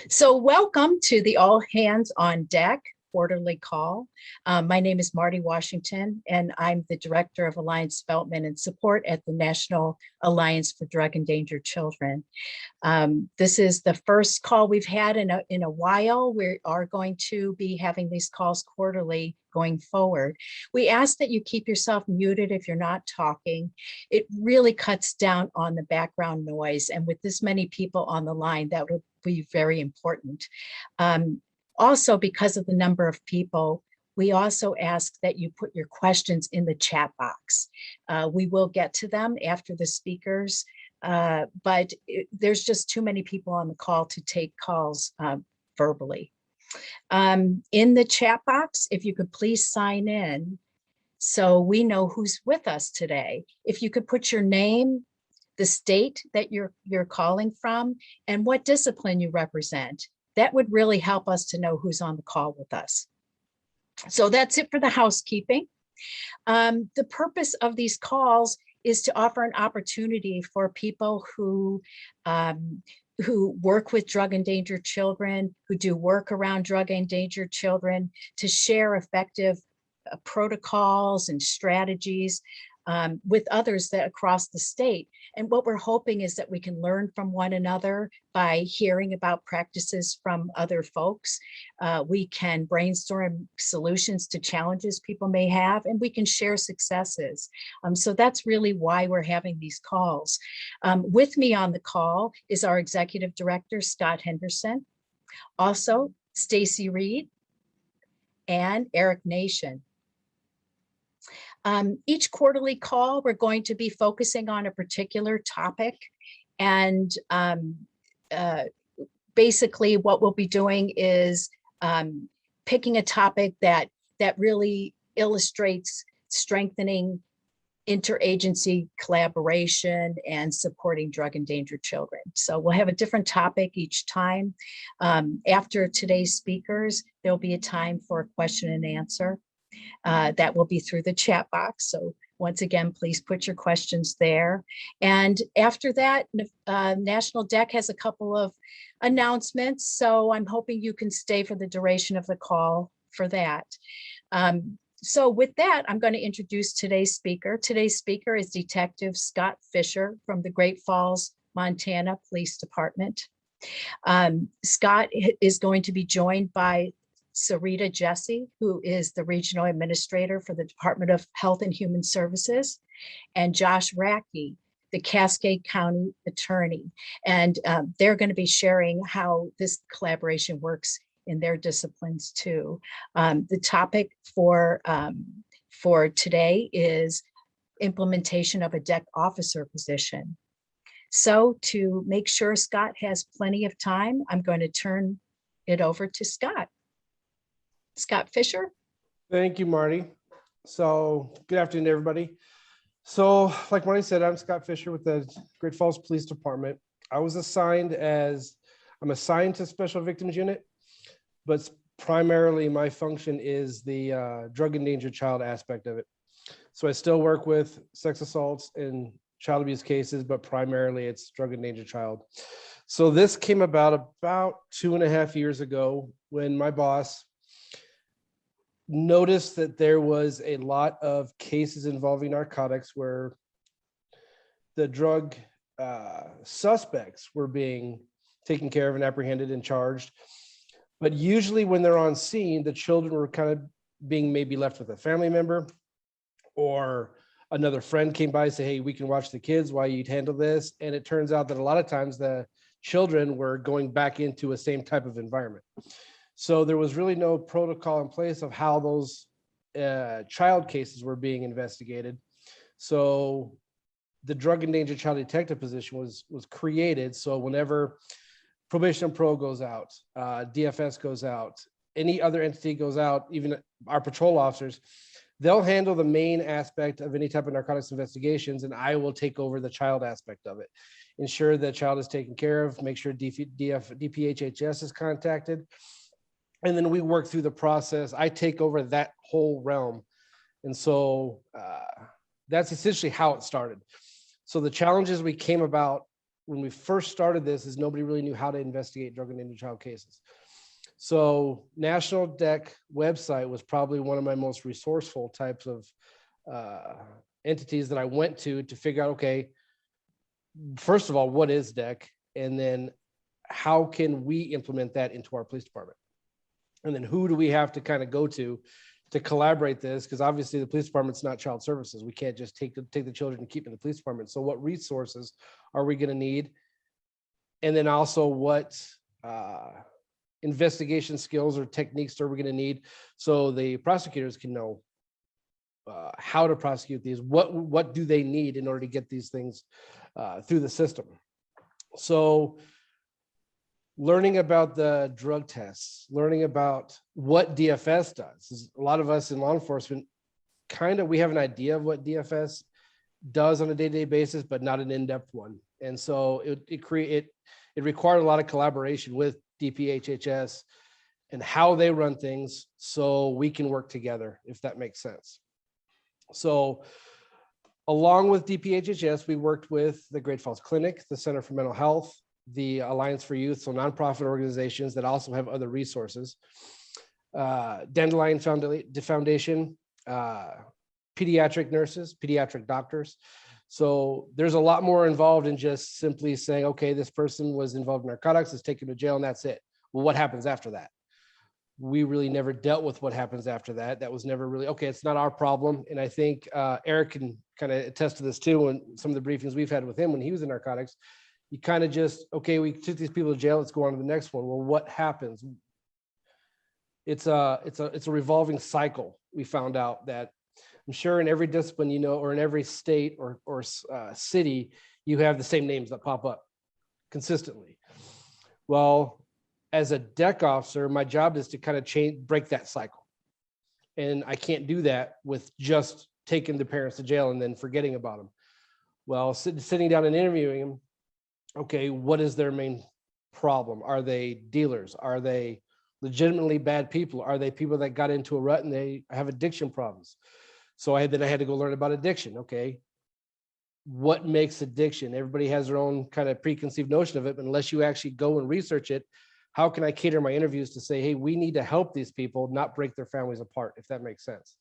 So welcome to the All Hands on Deck quarterly call. My name is Marty Washington, and I'm the Director of Alliance Development and Support at the National Alliance for Drug Endangered Children. This is the first call we've had in a while. We are going to be having these calls quarterly going forward. We ask that you keep yourself muted if you're not talking. It really cuts down on the background noise, and with this many people on the line, that would be very important. Also, because of the number of people, we also ask that you put your questions in the chat box. We will get to them after the speakers, but there's just too many people on the call to take calls verbally. In the chat box, if you could please sign in so we know who's with us today. If you could put your name, the state that you're calling from, and what discipline you represent. That would really help us to know who's on the call with us. So that's it for the housekeeping. The purpose of these calls is to offer an opportunity for people who work with drug endangered children, who do work around drug endangered children, to share effective protocols and strategies with others that across the state. And what we're hoping is that we can learn from one another by hearing about practices from other folks. We can brainstorm solutions to challenges people may have, and we can share successes. So that's really why we're having these calls. With me on the call is our Executive Director, Scott Henderson, also Stacy Reed and Eric Nation. Each quarterly call, we're going to be focusing on a particular topic, and basically what we'll be doing is picking a topic that really illustrates strengthening interagency collaboration and supporting drug endangered children. So we'll have a different topic each time. After today's speakers, there'll be a time for a question and answer. That will be through the chat box. So once again, please put your questions there. And after that, National DEC has a couple of announcements. So I'm hoping you can stay for the duration of the call for that. So with that, I'm going to introduce today's speaker. Today's speaker is Detective Scott Fisher from the Great Falls, Montana Police Department. Scott is going to be joined by Sarita Jesse, who is the Regional Administrator for the Department of Health and Human Services, and Josh Rackey, the Cascade County Attorney. And they're going to be sharing how this collaboration works in their disciplines too. The topic for today is implementation of a DEC officer position. So to make sure Scott has plenty of time, I'm going to turn it over to Scott. Scott Fisher. Thank you, Marty. So good afternoon, everybody. So like Marty said, I'm Scott Fisher with the Great Falls Police Department. I'm assigned to Special Victims Unit, but primarily my function is the drug endangered child aspect of it. So I still work with sex assaults and child abuse cases, but primarily it's drug endangered child. So this came about 2.5 years ago when my boss noticed that there was a lot of cases involving narcotics where the drug suspects were being taken care of and apprehended and charged. But usually when they're on scene, the children were kind of being maybe left with a family member, or another friend came by and said, hey, we can watch the kids while you handle this. And it turns out that a lot of times the children were going back into a same type of environment. So there was really no protocol in place of how those child cases were being investigated. So the drug endangered child detective position was created. So whenever probation and parole goes out, DFS goes out, any other entity goes out, even our patrol officers, they'll handle the main aspect of any type of narcotics investigations, and I will take over the child aspect of it. Ensure that child is taken care of, make sure DPHHS is contacted. And then we work through the process. I take over that whole realm. And so that's essentially how it started. So the challenges we came about when we first started this is nobody really knew how to investigate drug and injured child cases. So National DEC website was probably one of my most resourceful types of entities that I went to figure out, okay, first of all, what is DEC? And then how can we implement that into our police department? And then who do we have to kind of go to collaborate this? Because obviously the police department's not child services. We can't just take the children and keep them in the police department. So what resources are we going to need? And then also what investigation skills or techniques are we going to need so the prosecutors can know how to prosecute these? What do they need in order to get these things through the system? So learning about the drug tests, learning about what DFS does. A lot of us in law enforcement, we have an idea of what DFS does on a day-to-day basis, but not an in-depth one. And so it required a lot of collaboration with DPHHS and how they run things so we can work together, if that makes sense. So along with DPHHS, we worked with the Great Falls Clinic, the Center for Mental Health, the Alliance for Youth, so nonprofit organizations that also have other resources, Dandelion Foundation, pediatric nurses, pediatric doctors. So there's a lot more involved in just simply saying, okay, this person was involved in narcotics, let's take him to jail, and that's it. Well, what happens after that? We really never dealt with what happens after that. That was never really, okay, it's not our problem. And I think Eric can kind of attest to this too, and some of the briefings we've had with him when he was in narcotics. You kind of just, okay, we took these people to jail, let's go on to the next one. Well, what happens? It's a revolving cycle. We found out that I'm sure in every discipline, or in every state or city, you have the same names that pop up consistently. Well, as a DEC officer, my job is to kind of break that cycle. And I can't do that with just taking the parents to jail and then forgetting about them. Well, sitting down and interviewing them, okay, what is their main problem? Are they dealers? Are they legitimately bad people? Are they people that got into a rut and they have addiction problems? So I had to go learn about addiction. Okay, what makes addiction? Everybody has their own kind of preconceived notion of it, but unless you actually go and research it, how can I cater my interviews to say, hey, we need to help these people, not break their families apart, if that makes sense.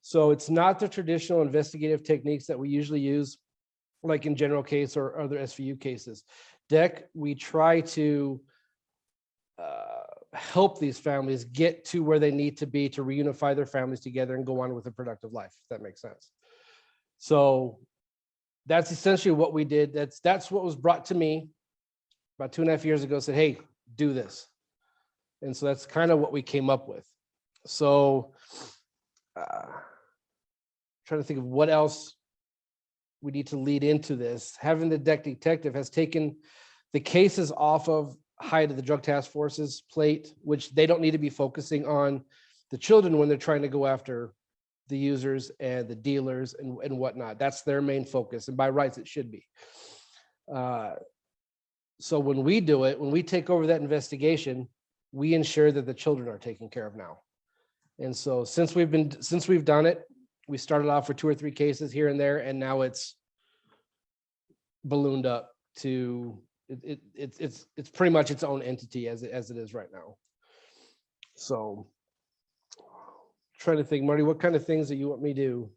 So it's not the traditional investigative techniques that we usually use, like in general case or other SVU cases. DEC, we try to help these families get to where they need to be to reunify their families together and go on with a productive life, if that makes sense. So that's essentially what we did. That's what was brought to me about 2.5 years ago, said, hey, do this. And so that's kind of what we came up with. So trying to think of what else we need to lead into this. Having the DEC detective has taken the cases off of height of the drug task force's plate, which they don't need to be focusing on the children when they're trying to go after the users and the dealers and whatnot. That's their main focus, and by rights it should be. So when we do it, when we take over that investigation, we ensure that the children are taken care of now. And so since we've done it, we started off with 2 or 3 cases here and there, and now it's ballooned up to it's pretty much its own entity as it is right now. So trying to think, Marty, what kind of things that you want me to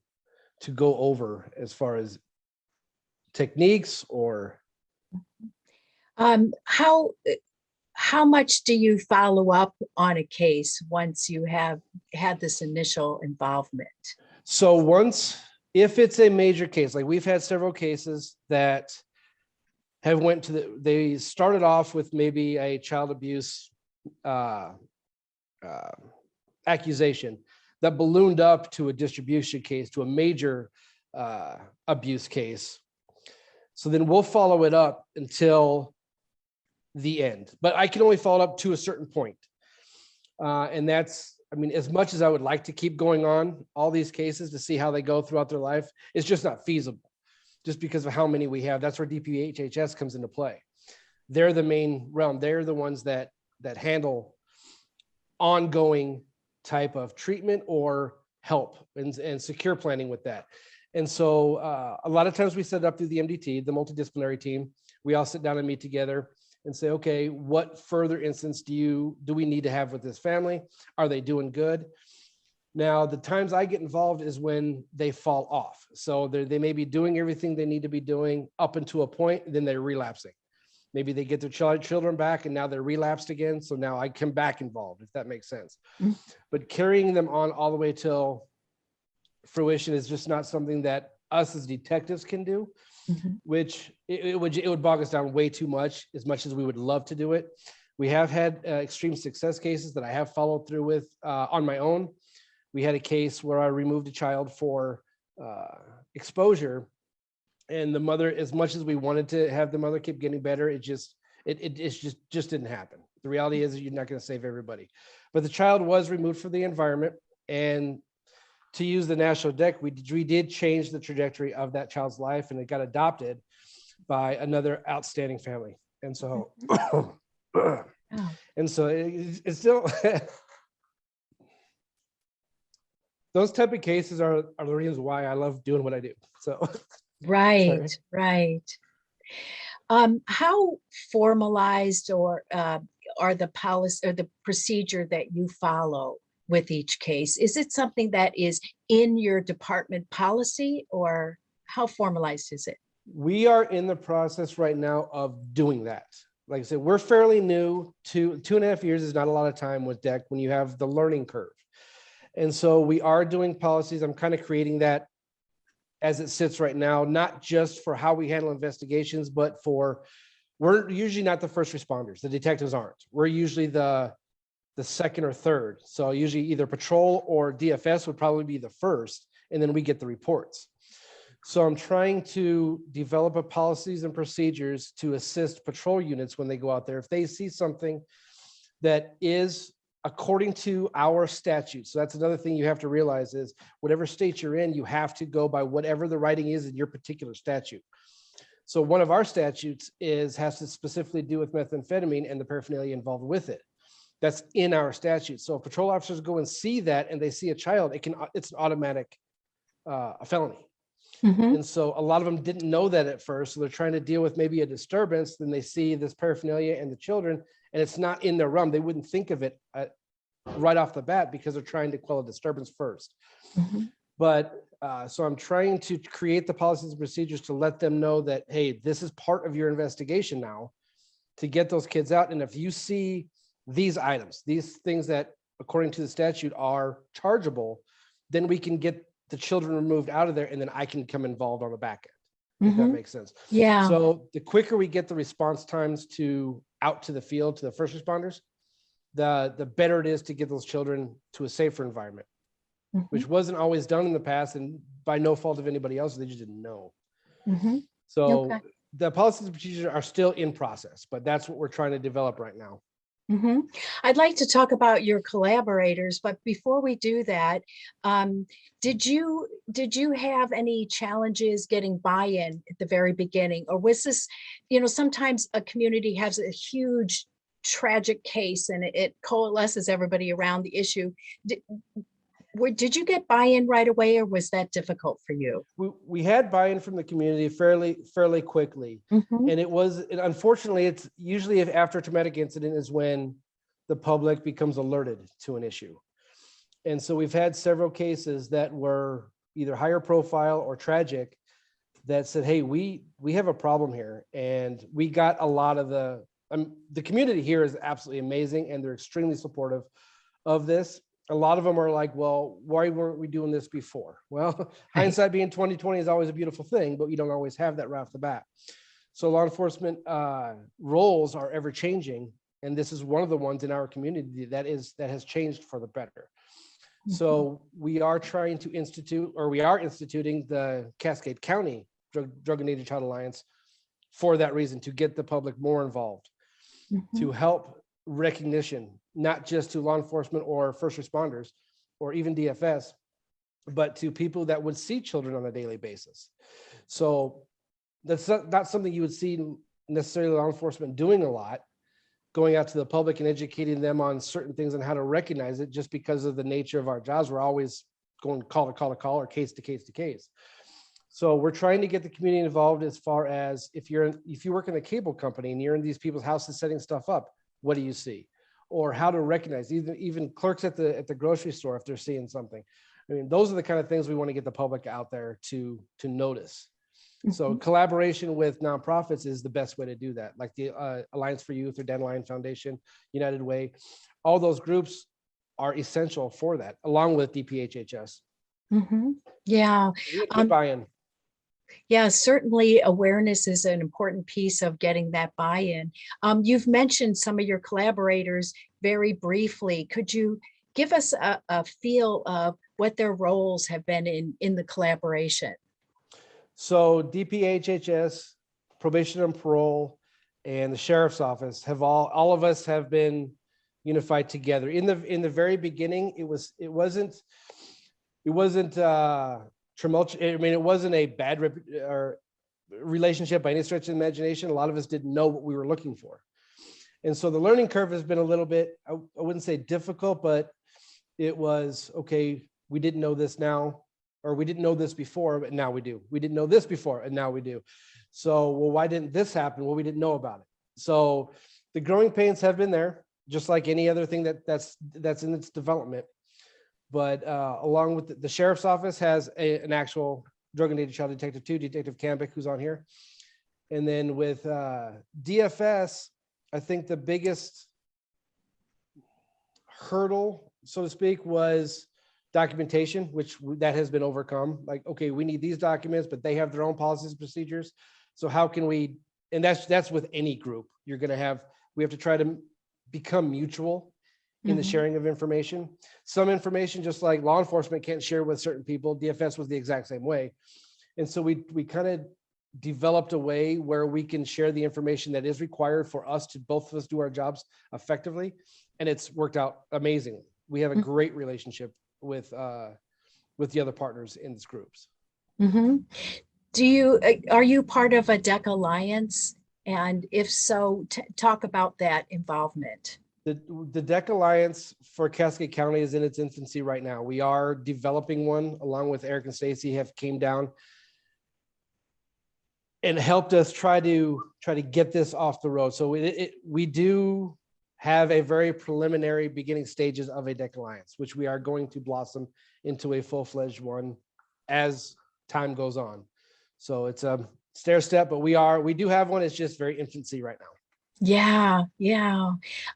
go over as far as techniques or how much do you follow up on a case once you have had this initial involvement? So if it's a major case, like we've had several cases that have they started off with maybe a child abuse accusation that ballooned up to a distribution case, to a major abuse case. So then we'll follow it up until the end, but I can only follow up to a certain point. And that's, I mean, as much as I would like to keep going on all these cases to see how they go throughout their life, it's just not feasible just because of how many we have. That's where DPHHS comes into play. They're the main realm. They're the ones that handle ongoing type of treatment or help and secure planning with that. And so a lot of times we set it up through the MDT, the multidisciplinary team. We all sit down and meet together and say, okay, what further instance do we need to have with this family? Are they doing good? Now, the times I get involved is when they fall off. So they may be doing everything they need to be doing up until a point, and then they're relapsing. Maybe they get their children back and now they're relapsed again. So now I come back involved, if that makes sense. Mm-hmm. But carrying them on all the way till fruition is just not something that us as detectives can do, Mm-hmm. which it would bog us down way too much as we would love to do it. We have had extreme success cases that I have followed through with on my own. We had a case where I removed a child for exposure, and the mother, as much as we wanted to have the mother keep getting better, it just didn't happen. The reality is you're not going to save everybody, but the child was removed from the environment, and to use the National DEC, we did change the trajectory of that child's life, and it got adopted by another outstanding family. And so, and so it's still. Those type of cases are the reasons why I love doing what I do. So, Right, sorry. right. How formalized or are the policy or the procedure that you follow with each case? Is it something that is in your department policy, or how formalized is it? We are in the process right now of doing that. Like I said, we're fairly new. 2.5 years is not a lot of time with DEC when you have the learning curve. And so we are doing policies. I'm kind of creating that as it sits right now, not just for how we handle investigations, but we're usually not the first responders. The detectives aren't. We're usually the second or third. So usually either patrol or DFS would probably be the first, and then we get the reports. So I'm trying to develop a policies and procedures to assist patrol units when they go out there. If they see something that is according to our statutes. So that's another thing you have to realize is whatever state you're in, you have to go by whatever the writing is in your particular statute. So one of our statutes has to specifically do with methamphetamine and the paraphernalia involved with it. That's in our statute. So if patrol officers go and see that and they see a child, it's an automatic a felony. Mm-hmm. And so a lot of them didn't know that at first. So they're trying to deal with maybe a disturbance. Then they see this paraphernalia and the children, and it's not in their realm. They wouldn't think of it right off the bat because they're trying to quell a disturbance first. Mm-hmm. But so I'm trying to create the policies and procedures to let them know that, hey, this is part of your investigation now to get those kids out. And if you see these items, these things that according to the statute are chargeable, then we can get the children removed out of there, and then I can come involved on the back end, if that makes sense. Yeah. So the quicker we get the response times out to the field, to the first responders, the better it is to get those children to a safer environment, which wasn't always done in the past, and by no fault of anybody else, they just didn't know. So the policies and procedures are still in process, but that's what we're trying to develop right now. I'd like to talk about your collaborators, but before we do that, did you have any challenges getting buy-in at the very beginning, or was this, sometimes a community has a huge tragic case and it coalesces everybody around the issue. Did you get buy-in right away, or was that difficult for you? We had buy-in from the community fairly quickly. And unfortunately, it's usually after a traumatic incident is when the public becomes alerted to an issue. And so we've had several cases that were either higher profile or tragic that said, hey, we have a problem here. And we got a lot of the community here is absolutely amazing, and they're extremely supportive of this. A lot of them are like, well, why weren't we doing this before? Well, hindsight being 2020 is always a beautiful thing, but you don't always have that right off the bat. So law enforcement roles are ever changing, and this is one of the ones in our community that has changed for the better. So we are trying to instituting the Cascade County Drug and Native Child Alliance for that reason, to get the public more involved, to help recognition, not just to law enforcement or first responders or even DFS, but to people that would see children on a daily basis. So that's not something you would see necessarily law enforcement doing a lot, going out to the public and educating them on certain things and how to recognize it, just because of the nature of our jobs. We're always going call to call to call or case to case to case. So we're trying to get the community involved as far as if you work in a cable company and you're in these people's houses setting stuff up, what do you see? Or how to recognize even clerks at the grocery store if they're seeing something. I mean, those are the kind of things we want to get the public out there to notice. So collaboration with nonprofits is the best way to do that, like the Alliance for Youth or Dandelion Foundation, United Way. All those groups are essential for that, along with DPHHS. Yeah. We had good buy-in. Yeah, certainly awareness is an important piece of getting that buy-in. You've mentioned some of your collaborators very briefly. Could you give us a feel of what their roles have been in the collaboration? So DPHHS, probation and parole, and the sheriff's office have all of us have been unified together. In the very beginning, it wasn't tumultuous. I mean, it wasn't a bad relationship by any stretch of the imagination. A lot of us didn't know what we were looking for. And so the learning curve has been a little bit, I wouldn't say difficult, but it was, okay, we didn't know this now, or we didn't know this before, but now we do. We didn't know this before, and now we do. So, well, why didn't this happen? Well, we didn't know about it. So the growing pains have been there, just like any other thing that's in its development. But along with the sheriff's office has an actual drug and child detective too, Detective Cambick, who's on here. And then with DFS, I think the biggest hurdle, so to speak, was documentation, which that has been overcome. Like, okay, we need these documents, but they have their own policies and procedures. So how can we, and that's with any group, we have to try to become mutual in the sharing of information. Some information, just like law enforcement can't share with certain people, DFS was the exact same way. And so we kind of developed a way where we can share the information that is required for us to both of us do our jobs effectively. And it's worked out amazingly. We have a great relationship with the other partners in these groups. Are you part of a DEC Alliance? And if so, talk about that involvement. The DEC Alliance for Cascade County is in its infancy right now. We are developing one along with Eric and Stacy have came down and helped us try to get this off the road. So we do have a very preliminary beginning stages of a DEC Alliance, which we are going to blossom into a full-fledged one as time goes on. So it's a stair step, but we do have one. It's just very infancy right now. Yeah.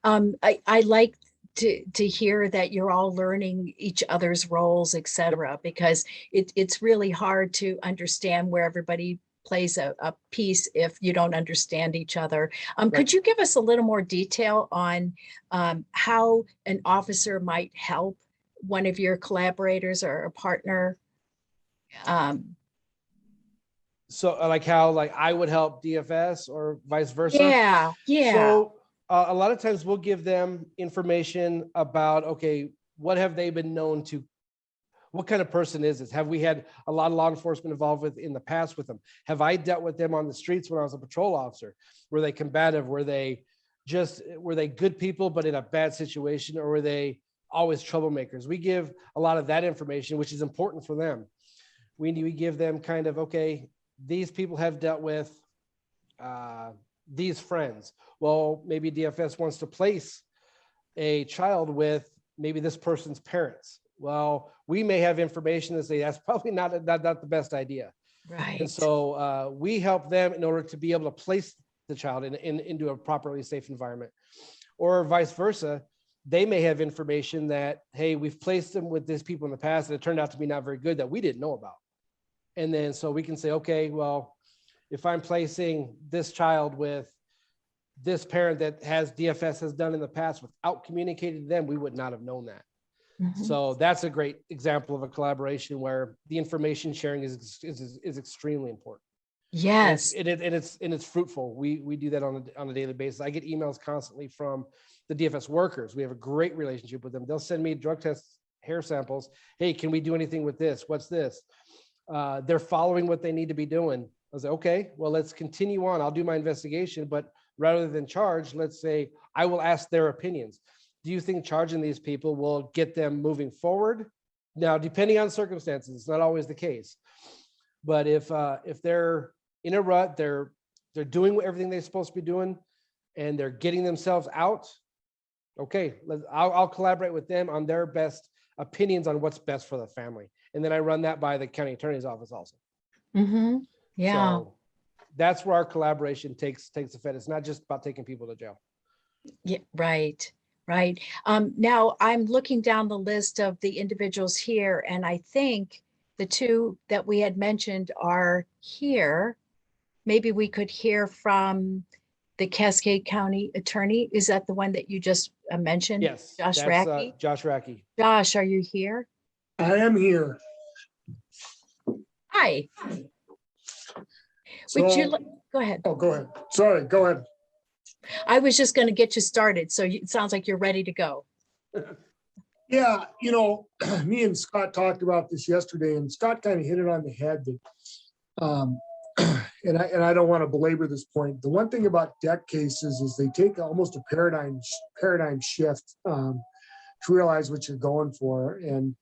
I like to hear that you're all learning each other's roles, etc., because it's really hard to understand where everybody plays a piece if you don't understand each other. Right. Could you give us a little more detail on how an officer might help one of your collaborators or a partner? So like how I would help DFS or vice versa? Yeah. So a lot of times we'll give them information about, okay, what have they been known to, what kind of person is this? Have we had a lot of law enforcement involved with in the past with them? Have I dealt with them on the streets when I was a patrol officer? Were they combative? Were they good people, but in a bad situation? Or were they always troublemakers? We give a lot of that information, which is important for them. We give them kind of, okay, these people have dealt with these friends. Well, maybe DFS wants to place a child with maybe this person's parents. Well, we may have information that say that's probably not the best idea. Right. And so we help them in order to be able to place the child into a properly safe environment, or vice versa. They may have information that, hey, we've placed them with these people in the past and it turned out to be not very good that we didn't know about. And then so we can say, okay, well, if I'm placing this child with this parent that DFS has done in the past without communicating to them, we would not have known that. So that's a great example of a collaboration where the information sharing is extremely important. Yes. And it's fruitful. We do that on a daily basis. I get emails constantly from the DFS workers. We have a great relationship with them. They'll send me drug tests, hair samples. Hey, can we do anything with this? What's this? They're following what they need to be doing. I was like, okay, well, let's continue on. I'll do my investigation, but rather than charge, let's say I will ask their opinions. Do you think charging these people will get them moving forward? Now, depending on circumstances, it's not always the case. But if they're in a rut, they're doing everything they're supposed to be doing, and they're getting themselves out, okay, I'll collaborate with them on their best opinions on what's best for the family. And then I run that by the county attorney's office also. Yeah. So that's where our collaboration takes effect. It's not just about taking people to jail. Yeah, right, right. Now I'm looking down the list of the individuals here, and I think the two that we had mentioned are here. Maybe we could hear from the Cascade County Attorney. Is that the one that you just mentioned? Yes, Josh that's Racky? Josh Racky. Josh, are you here? I am here. Hi. Would you So, go ahead? oh, go ahead. Sorry, go ahead. I was just going to get you started, so it sounds like you're ready to go. Yeah, me and Scott talked about this yesterday, and Scott kind of hit it on the head that, and I don't want to belabor this point. The one thing about deck cases is they take almost a paradigm shift to realize what you're going for. And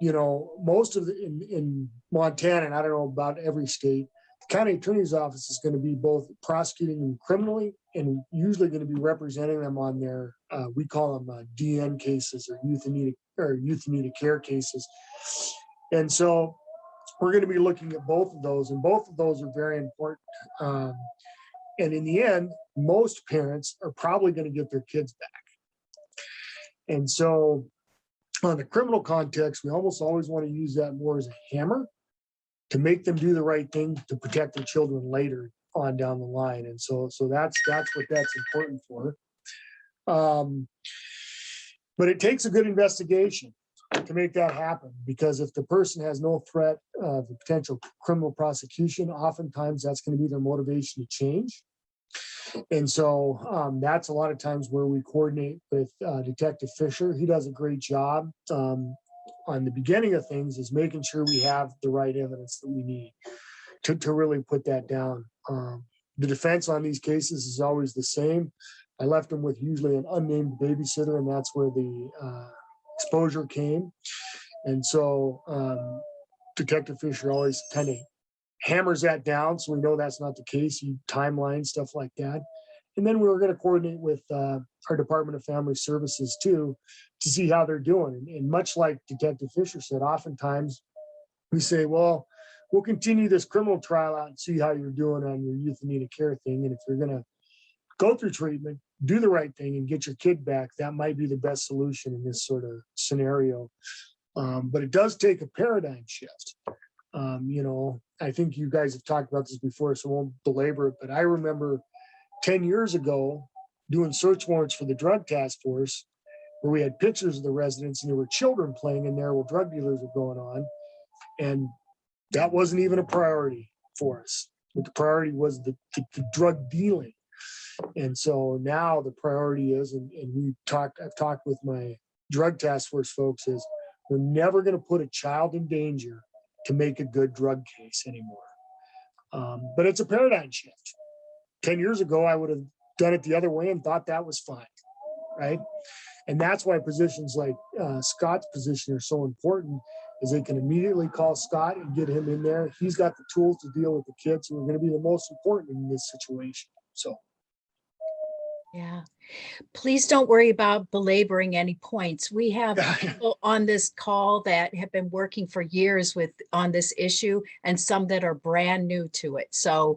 most of in Montana, and I don't know about every state, the county attorney's office is going to be both prosecuting them criminally and usually going to be representing them on their we call them DN cases or youth in need of care cases. And so we're going to be looking at both of those, and both of those are very important. And in the end, most parents are probably going to get their kids back. And so on the criminal context, we almost always want to use that more as a hammer to make them do the right thing to protect their children later on down the line. And so that's what that's important for. But it takes a good investigation to make that happen, because if the person has no threat of a potential criminal prosecution, oftentimes that's going to be their motivation to change. And so that's a lot of times where we coordinate with Detective Fisher. He does a great job on the beginning of things, is making sure we have the right evidence that we need to really put that down. The defense on these cases is always the same. I left them with usually an unnamed babysitter, and that's where the exposure came. And so Detective Fisher always kind of hammers that down, so we know that's not the case. You timeline stuff like that. And then we were going to coordinate with our Department of Family Services too, to see how they're doing. And much like Detective Fisher said, oftentimes we say, well, we'll continue this criminal trial out and see how you're doing on your youth in need of care thing. And if you're going to go through treatment, do the right thing and get your kid back, that might be the best solution in this sort of scenario. But it does take a paradigm shift. I think you guys have talked about this before, so I won't belabor it, but I remember 10 years ago doing search warrants for the drug task force, where we had pictures of the residents and there were children playing in there while drug dealers were going on. And that wasn't even a priority for us. But the priority was the drug dealing. And so now the priority is, and I've talked with my drug task force folks, is we're never going to put a child in danger to make a good drug case anymore. But it's a paradigm shift. 10 years ago, I would have done it the other way and thought that was fine, right? And that's why positions like Scott's position are so important, is they can immediately call Scott and get him in there. He's got the tools to deal with the kids who are going to be the most important in this situation. So. Yeah. Please don't worry about belaboring any points. We have people on this call that have been working for years on this issue, and some that are brand new to it. So,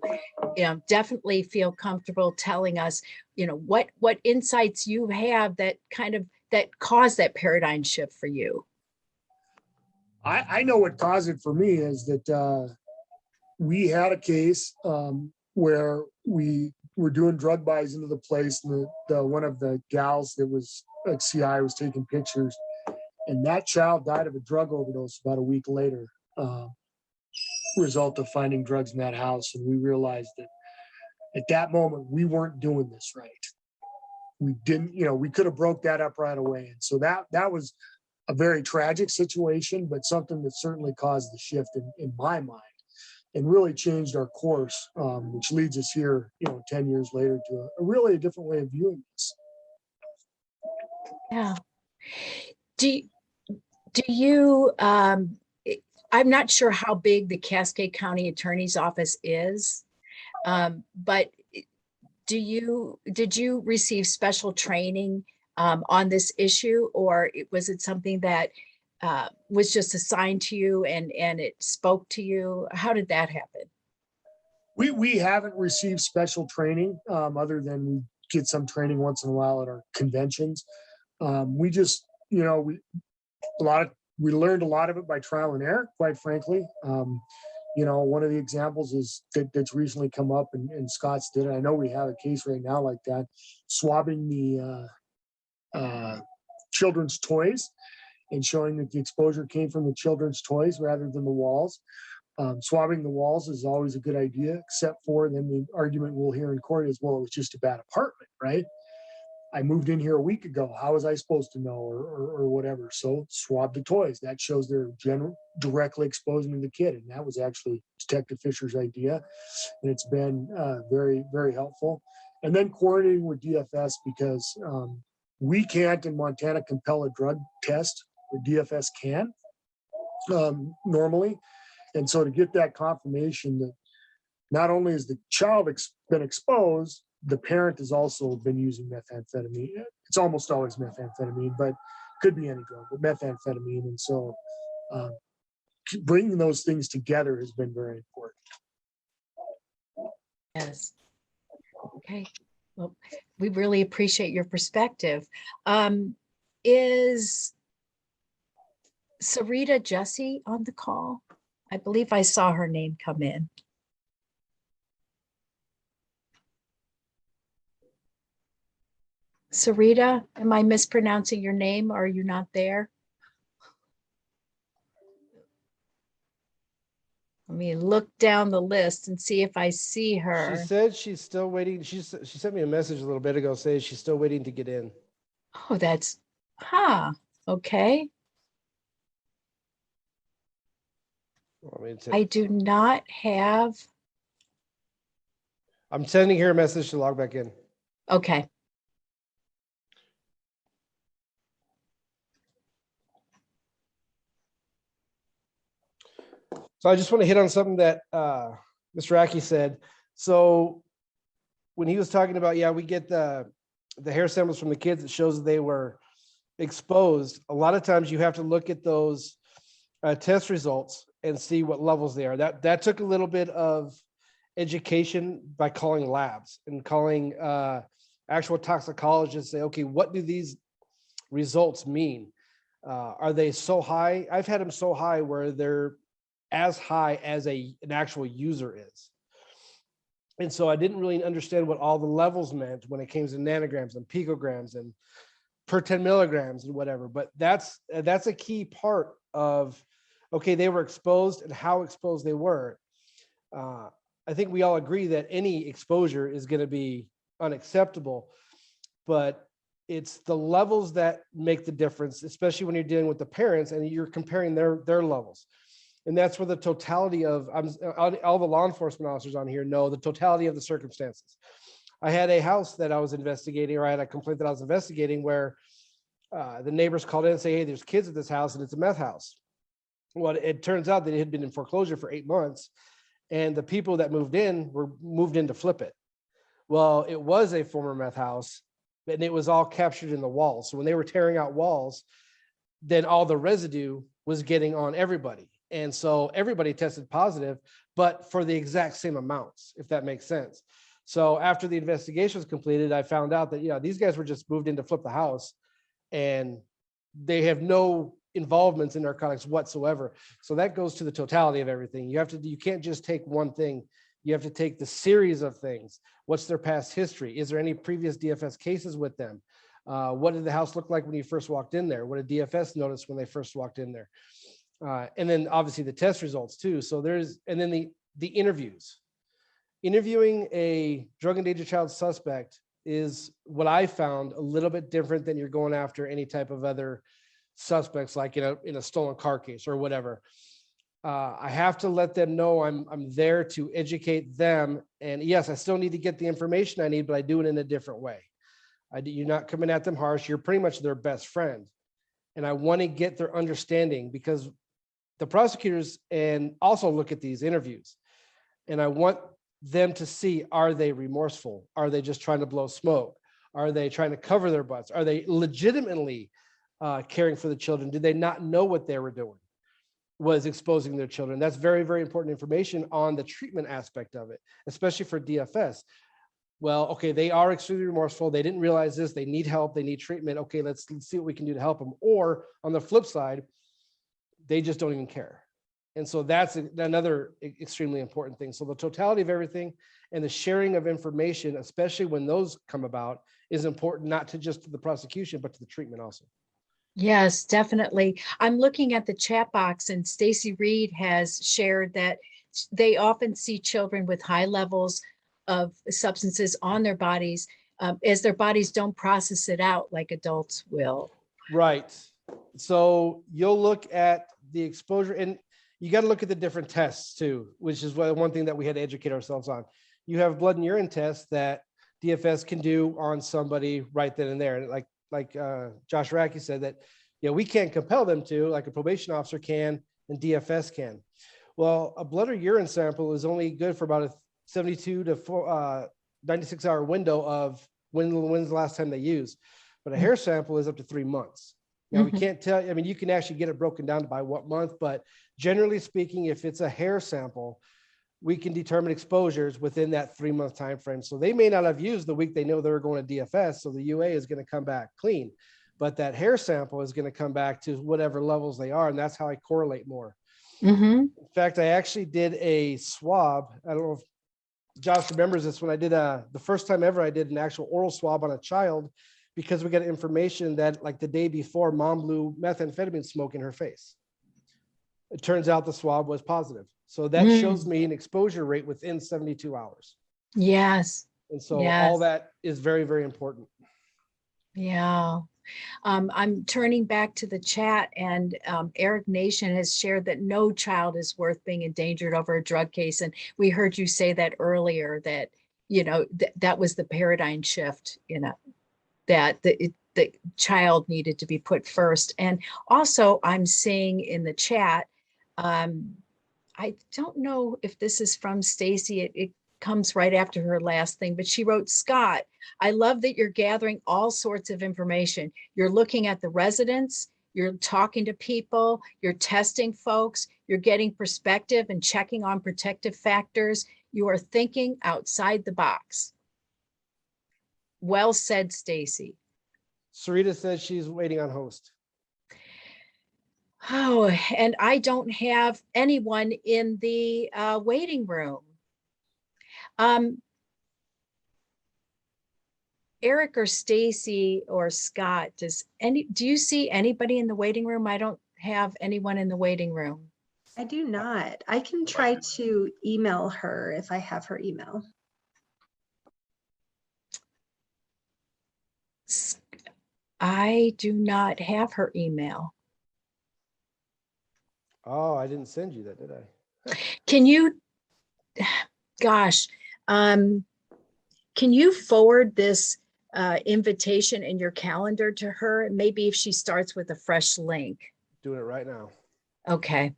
definitely feel comfortable telling us, what insights you have that caused that paradigm shift for you. I know what caused it for me is that we had a case where we were doing drug buys into the place, and the one of the gals that was at CI was taking pictures, and that child died of a drug overdose about a week later, result of finding drugs in that house. And we realized that at that moment we weren't doing this right. We didn't, we could have broke that up right away. And so that was a very tragic situation, but something that certainly caused the shift in my mind, and really changed our course, which leads us here, 10 years later, to a really different way of viewing this. Yeah. Do you, I'm not sure how big the Cascade County Attorney's Office is, but did you receive special training on this issue, or was it something that was just assigned to you and it spoke to you? How did that happen? We haven't received special training, other than we get some training once in a while at our conventions. We just, you know, we learned a lot of it by trial and error, quite frankly. You know, one of the examples is that's recently come up, and Scott's did it. I know we have a case right now like that, swabbing the children's toys and showing that the exposure came from the children's toys rather than the walls. Swabbing the walls is always a good idea, except for then the argument we'll hear in court is, well, it was just a bad apartment, right? I moved in here a week ago. How was I supposed to know, or whatever? So swab the toys. That shows they're directly exposing to the kid. And that was actually Detective Fisher's idea. And it's been very, very helpful. And then coordinating with DFS, because we can't in Montana compel a drug test, where DFS can normally. And so to get that confirmation that not only has the child been exposed, the parent has also been using methamphetamine. It's almost always methamphetamine, but could be any drug, but methamphetamine. And so bringing those things together has been very important. Yes. Okay. Well, we really appreciate your perspective. Is Sarita Jesse on the call? I believe I saw her name come in. Sarita, am I mispronouncing your name, or are you not there? Let me look down the list and see if I see her. She said she's still waiting. She sent me a message a little bit ago saying she's still waiting to get in. Oh, that's, okay. I do not have. I'm sending her a message to log back in. Okay. So I just want to hit on something that Mr. Aki said. So when he was talking about, yeah, we get the hair samples from the kids that shows that they were exposed. A lot of times you have to look at those test results and see what levels they are. That took a little bit of education by calling labs and calling actual toxicologists, say, okay, what do these results mean? Are they so high? I've had them so high where they're as high as an actual user is. And so I didn't really understand what all the levels meant when it came to nanograms and picograms and per 10 milligrams and whatever. But that's a key part of, okay, they were exposed and how exposed they were. I think we all agree that any exposure is going to be unacceptable, but it's the levels that make the difference, especially when you're dealing with the parents and you're comparing their levels. And that's where the totality of, all the law enforcement officers on here know the totality of the circumstances. I had a house that I was investigating, or I had a complaint that I was investigating where the neighbors called in and say, hey, there's kids at this house and it's a meth house. Well, it turns out that it had been in foreclosure for 8 months, and the people that moved in were moved in to flip it. Well, it was a former meth house, and it was all captured in the walls. So when they were tearing out walls, then all the residue was getting on everybody. And so everybody tested positive, but for the exact same amounts, if that makes sense. So after the investigation was completed, I found out that, yeah, these guys were just moved in to flip the house and they have no involvements in narcotics whatsoever. So that goes to the totality of everything. You can't just take one thing. You have to take the series of things. What's their past history? Is there any previous DFS cases with them? What did the house look like when you first walked in there? What did DFS notice when they first walked in there? And then obviously the test results too. So and then the interviews. Interviewing a drug and danger child suspect is what I found a little bit different than you're going after any type of other suspects, like in a stolen car case or whatever. I have to let them know I'm there to educate them. And yes, I still need to get the information I need, but I do it in a different way. You're not coming at them harsh. You're pretty much their best friend. And I want to get their understanding, because the prosecutors and also look at these interviews, and I want them to see, are they remorseful? Are they just trying to blow smoke? Are they trying to cover their butts? Are they legitimately caring for the children? Did they not know what they were doing was exposing their children? That's very, very important information on the treatment aspect of it, especially for DFS. Well, okay, they are extremely remorseful. They didn't realize this. They need help. They need treatment. Okay, let's see what we can do to help them. Or on the flip side, they just don't even care. And so that's another extremely important thing. So the totality of everything and the sharing of information, especially when those come about, is important, not to just to the prosecution, but to the treatment also. Yes, definitely. I'm looking at the chat box, and Stacy Reed has shared that they often see children with high levels of substances on their bodies, as their bodies don't process it out like adults will. Right. So you'll look at the exposure, and you got to look at the different tests too, which is one thing that we had to educate ourselves on. You have blood and urine tests that DFS can do on somebody right then and there. And like Josh Racky said, that, we can't compel them to, like a probation officer can and DFS can. Well, a blood or urine sample is only good for about a 72 to 96 hour window of when's the last time they used. But a hair sample is up to 3 months. Now, we can't tell, I mean, you can actually get it broken down by what month, but generally speaking, if it's a hair sample, we can determine exposures within that 3 month time frame. So they may not have used the week they know they were going to DFS, so the UA is going to come back clean, but that hair sample is going to come back to whatever levels they are, and that's how I correlate more. In fact, I actually did a swab. I don't know if Josh remembers this, when I did the first time ever I did an actual oral swab on a child, because we got information that like the day before, mom blew methamphetamine smoke in her face. It turns out the swab was positive. So that shows me an exposure rate within 72 hours. Yes. And so Yes. all that is very, very important. Yeah. I'm turning back to the chat, and Eric Nation has shared that no child is worth being endangered over a drug case. And we heard you say that earlier, that, that was the paradigm shift, that the child needed to be put first. And also I'm seeing in the chat, I don't know if this is from Stacy. It comes right after her last thing, but she wrote, Scott, I love that you're gathering all sorts of information. You're looking at the residents, you're talking to people, you're testing folks, you're getting perspective and checking on protective factors. You are thinking outside the box. Well said, Stacy. Sarita says she's waiting on host. Oh, and I don't have anyone in the waiting room. Eric or Stacy or Scott, do you see anybody in the waiting room? I don't have anyone in the waiting room. I do not. I can try to email her if I have her email. I do not have her email. Oh, I didn't send you that, did I? Can you, gosh, can you forward this invitation in your calendar to her? Maybe if she starts with a fresh link. Doing it right now. Okay.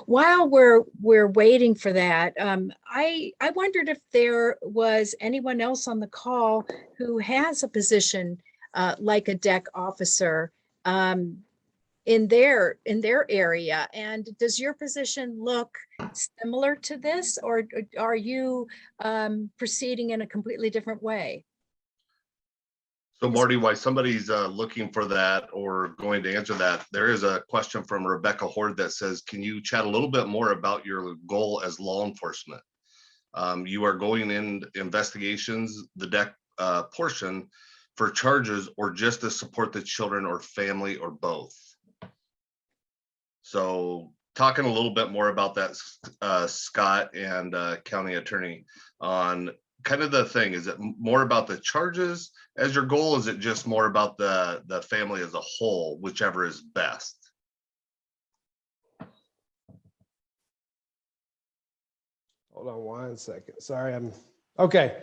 While we're waiting for that, I wondered if there was anyone else on the call who has a position like a DEC officer in their area. And does your position look similar to this, or are you proceeding in a completely different way? So Marty, while somebody's looking for that or going to answer that, there is a question from Rebecca Horde that says, can you chat a little bit more about your goal as law enforcement? You are going in investigations, the DEC portion, for charges, or just to support the children or family, or both? So talking a little bit more about that, Scott and County Attorney, on kind of the thing, is it more about the charges as your goal? Is it just more about the family as a whole, whichever is best? Hold on one second. Sorry, okay.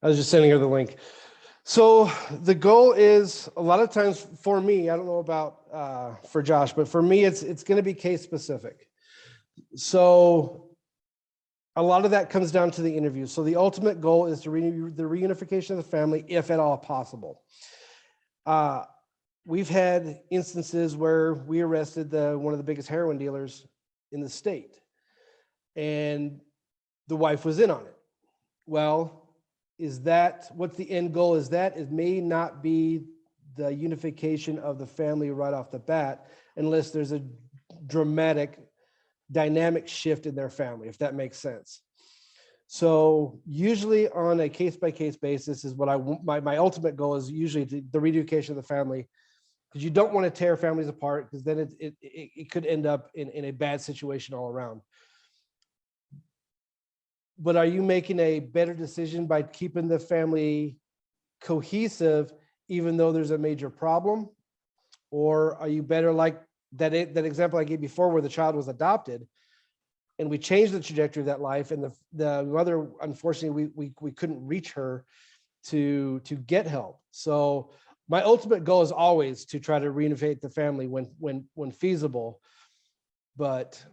I was just sending her the link. So the goal is a lot of times for me, I don't know about for Josh, but for me, it's going to be case specific. So a lot of that comes down to the interview. So the ultimate goal is to the reunification of the family, if at all possible. We've had instances where we arrested one of the biggest heroin dealers in the state, and the wife was in on it. Well, what's the end goal? It may not be the unification of the family right off the bat, unless there's a dramatic dynamic shift in their family, if that makes sense. So usually on a case-by-case basis is what my ultimate goal is, usually the reunification of the family, because you don't want to tear families apart, because then it could end up in a bad situation all around. But are you making a better decision by keeping the family cohesive, even though there's a major problem? Or are you better like that example I gave before, where the child was adopted and we changed the trajectory of that life, and the mother, unfortunately, we couldn't reach her to get help. So my ultimate goal is always to try to reunify the family when feasible. But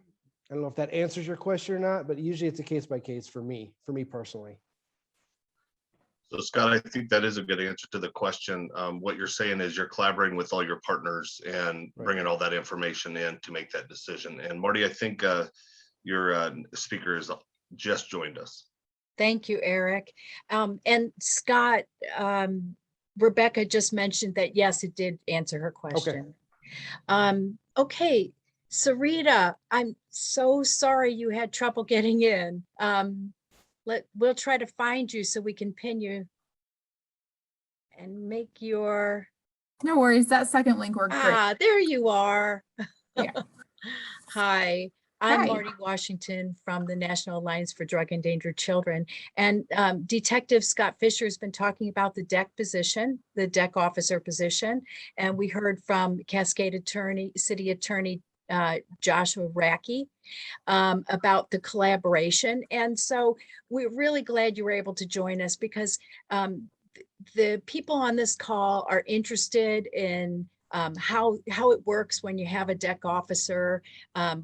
I don't know if that answers your question or not, but usually it's a case by case for me personally. So Scott, I think that is a good answer to the question. What you're saying is you're collaborating with all your partners and bringing all that information in to make that decision. And Marty, I think your speaker has just joined us. Thank you, Eric. And Scott, Rebecca just mentioned that, yes, it did answer her question. Okay, Sarita, I'm so sorry you had trouble getting in. We'll try to find you so we can pin you and make your... No worries, that second link worked great. There you are. Yeah. Hi. I'm Hi. Marty Washington from the National Alliance for Drug Endangered Children. And Detective Scott Fisher has been talking about the DEC position, the DEC officer position. And we heard from Cascade City Attorney Joshua Racky about the collaboration. And so we're really glad you were able to join us, because the people on this call are interested in how it works when you have a DEC officer.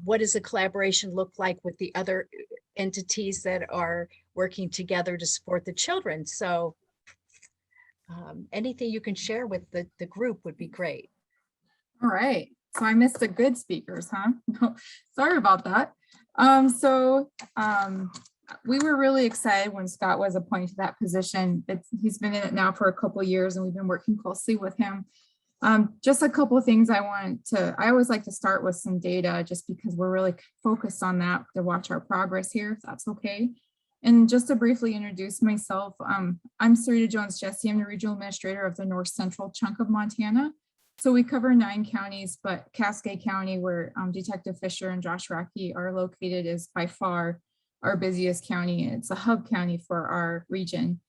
What does the collaboration look like with the other entities that are working together to support the children? So anything you can share with the group would be great. All right, so I missed the good speakers, huh? No, sorry about that. We were really excited when Scott was appointed to that position. He's been in it now for a couple of years, and we've been working closely with him. Just a couple of things I always like to start with some data, just because we're really focused on that to watch our progress here, if that's okay. And just to briefly introduce myself, I'm Sarita Jones-Jesse. I'm the regional administrator of the north central chunk of Montana. So we cover 9 counties, but Cascade County, where Detective Fisher and Josh Racky are located, is by far our busiest county. It's a hub county for our region.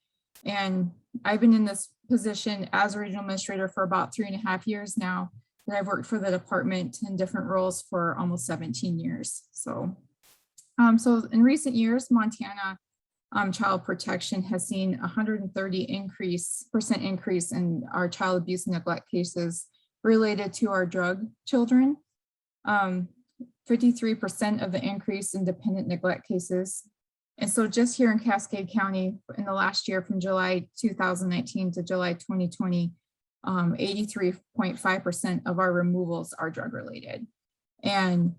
And I've been in this position as a regional administrator for about 3.5 years now, and I've worked for the department in different roles for almost 17 years. So in recent years, Montana child protection has seen 130% increase in our child abuse and neglect cases related to our drug children. 53% of the increase in dependent neglect cases. And so just here in Cascade County, in the last year from July 2019 to July 2020, 83.5% of our removals are drug related, and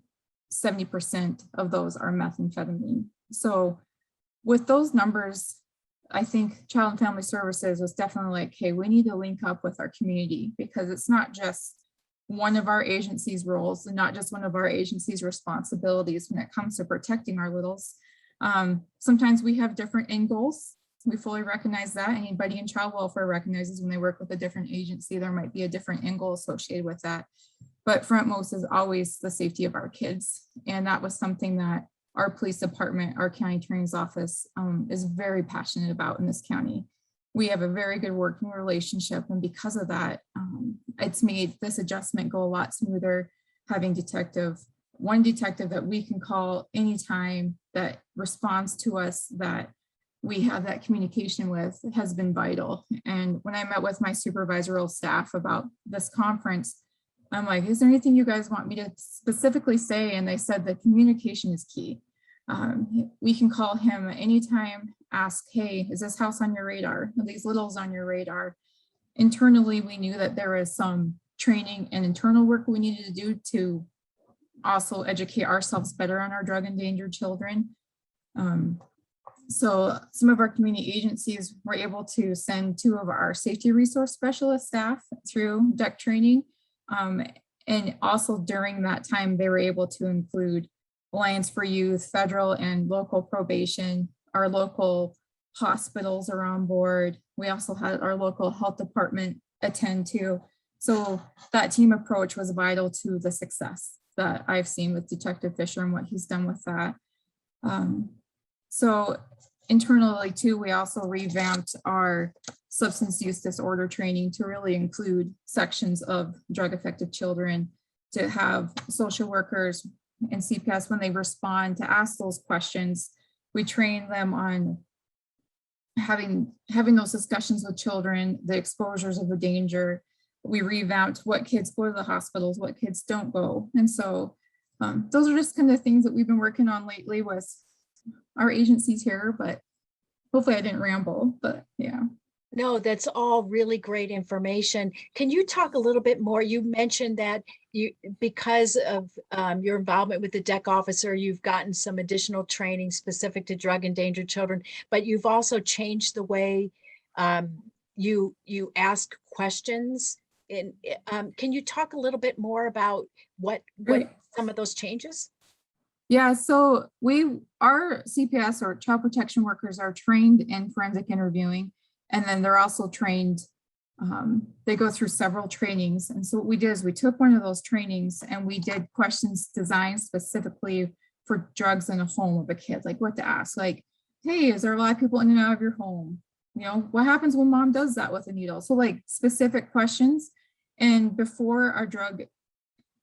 70% of those are methamphetamine. So with those numbers, I think Child and Family Services was definitely like, hey, we need to link up with our community, because it's not just one of our agency's roles and not just one of our agency's responsibilities when it comes to protecting our littles. Sometimes we have different end goals. We fully recognize that. Anybody in child welfare recognizes when they work with a different agency, there might be a different end goal associated with that. But frontmost is always the safety of our kids. And that was something that our police department, our county attorney's office is very passionate about in this county. We have a very good working relationship. And because of that, it's made this adjustment go a lot smoother, having one detective that we can call anytime, that responds to us, that we have that communication with has been vital. And when I met with my supervisorial staff about this conference, I'm like, is there anything you guys want me to specifically say? And they said that communication is key. We can call him anytime, ask, hey, is this house on your radar? Are these littles on your radar? Internally, we knew that there was some training and internal work we needed to do to also educate ourselves better on our drug endangered children. So some of our community agencies were able to send 2 of our safety resource specialist staff through DEC training. And also during that time, they were able to include Alliance for Youth, federal and local probation, our local hospitals are on board. We also had our local health department attend to. So that team approach was vital to the success that I've seen with Detective Fisher and what he's done with that. So internally too, we also revamped our substance use disorder training to really include sections of drug affected children, to have social workers and CPS, when they respond, to ask those questions. We train them on having those discussions with children, the exposures of the danger. We revamped what kids go to the hospitals, what kids don't go. And so those are just kind of things that we've been working on lately with our agencies here, but hopefully I didn't ramble, but yeah. No, that's all really great information. Can you talk a little bit more? You mentioned that you, because of your involvement with the DEC officer, you've gotten some additional training specific to drug endangered children, but you've also changed the way you ask questions. And can you talk a little bit more about what some of those changes? Yeah, so our CPS or child protection workers are trained in forensic interviewing, and then they're also trained, they go through several trainings. And so what we did is we took one of those trainings and we did questions designed specifically for drugs in a home of a kid, like what to ask, like, hey, is there a lot of people in and out of your home? You know, what happens when mom does that with a needle? So like specific questions. And before our drug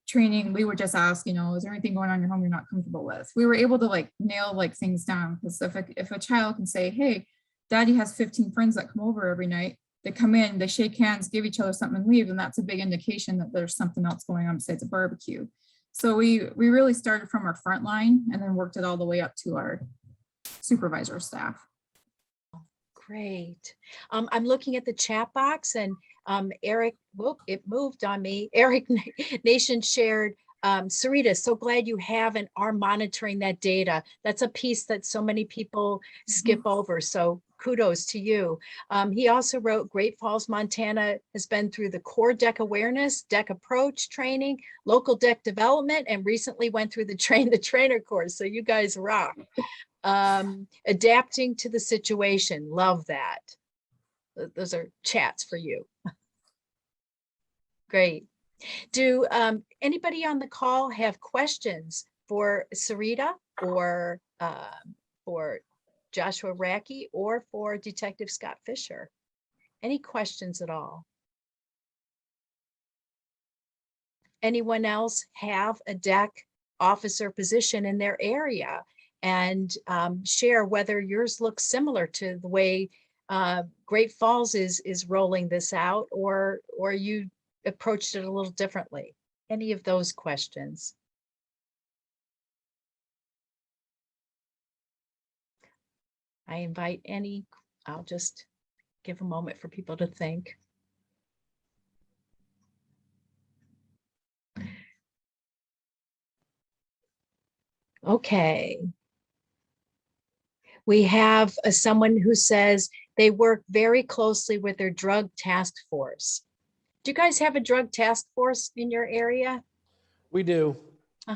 training, we would just ask, you know, is there anything going on in your home you're not comfortable with? We were able to like nail like things down, because if a child can say, hey, daddy has 15 friends that come over every night, they come in, they shake hands, give each other something and leave, and that's a big indication that there's something else going on besides a barbecue. So we really started from our front line and then worked it all the way up to our supervisor staff. Great. I'm looking at the chat box, and Eric, whoop, it moved on me. Eric Nation shared, Sarita, so glad you have and are monitoring that data. That's a piece that so many people skip over. So kudos to you. He also wrote, Great Falls, Montana has been through the core DEC awareness, DEC approach training, local DEC development, and recently went through the train the trainer course. So you guys rock. Adapting to the situation. Love that. Those are chats for you. Great. Do anybody on the call have questions for Sarita or for Joshua Racky or for Detective Scott Fisher? Any questions at all? Anyone else have a DEC officer position in their area? And share whether yours looks similar to the way Great Falls is rolling this out, or you approached it a little differently. Any of those questions? I invite any. I'll just give a moment for people to think. Okay. We have someone who says they work very closely with their drug task force. Do you guys have a drug task force in your area? We do.